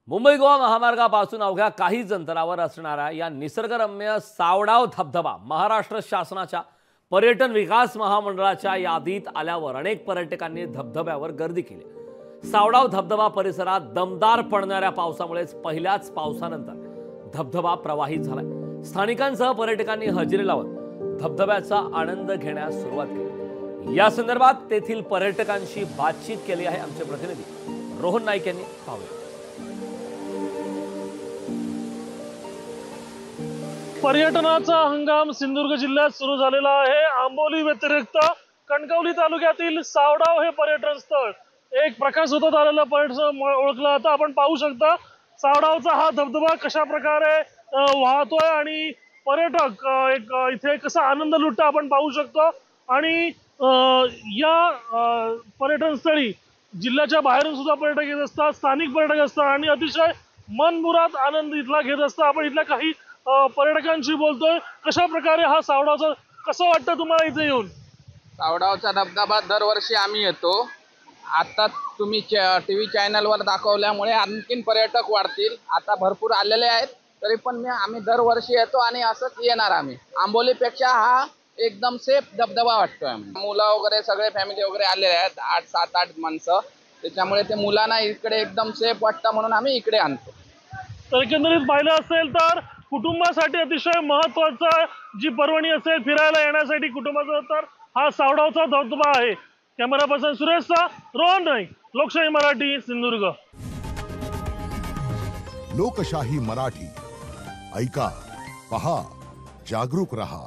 मुंबई गोवा महामार्गापासून अवघ्या काहीच अंतरावर असणारा या निसर्गरम्य सावडाव धबधबा महाराष्ट्र शासनाच्या पर्यटन विकास महामंडळाच्या यादीत आल्यावर अनेक पर्यटकांनी धबधब्यावर गर्दी केली। सावडाव धबधबा परिसरात दमदार पडणाऱ्या पावसामुळेच पहिल्याच पावसानंतर धबधबा प्रवाहित झालाय। स्थानिकांसह पर्यटकांनी हजेरी लावत धबधब्याचा आनंद घेण्यास सुरुवात केली। या संदर्भात तेथील पर्यटकांशी बातचीत केली आहे आमचे प्रतिनिधी रोहन नाईक यांनी। पाहूया। पर्यटनाचा हंगाम सिंधुदुर्ग जिल्ह्यात सुरू झालेला आहे। आंबोली व्यतिरिक्त कणकवली तालुक्यातील सावडाव हे पर्यटन स्थळ एक प्रकाश होत आलेलं पर्यटन ओळखलं जातं। आपण पाहू शकता सावडावचा हा धबधबा कशा प्रकारे वाहतोय आणि पर्यटक एक इथे कसा आनंद लुटता आपण पाहू शकतो। आणि या पर्यटन स्थळी जिल्ह्याच्या बाहेरून सुद्धा पर्यटक येत असतात, स्थानिक पर्यटक असतात आणि अतिशय मनमुराद आनंद इथला घेत असतात। आपण इथल्या काही पर्यटकांशी बोलतोय। कशा प्रकारे हा सावडावचा कसं वाटतं तुम्हाला इथे येऊन? सावडावचा धबधबा दरवर्षी आम्ही येतो। आता तुम्ही टीव्ही चॅनलवर दाखवल्यामुळे आणखीन पर्यटक वाढतील। आता भरपूर आलेले आहेत, तरी पण आम्ही दरवर्षी येतो आणि असंच येणार। आम्ही आंबोलीपेक्षा हा एकदम सेफ धबधबा वाटतोय। मुलं वगैरे सगळे फॅमिली वगैरे आलेले आहेत, 7-8 माणसं, त्याच्यामुळे ते मुलांना इकडे एकदम सेफ वाटतं म्हणून आम्ही इकडे आणतो। तर एकंदरीत पाहिलं असेल तर कुटुंबासाठी अतिशय महत्त्वाचा जी पर्वणी असेल फिरायला येण्यासाठी कुटुंबाचा, तर हा सावडावचा धबधबा आहे। कॅमेरा पर्सन सुरेशचा रोहन नाईक, लोकशाही मराठी, सिंधुदुर्ग। लोकशाही मराठी ऐका, पहा, जागरूक रहा।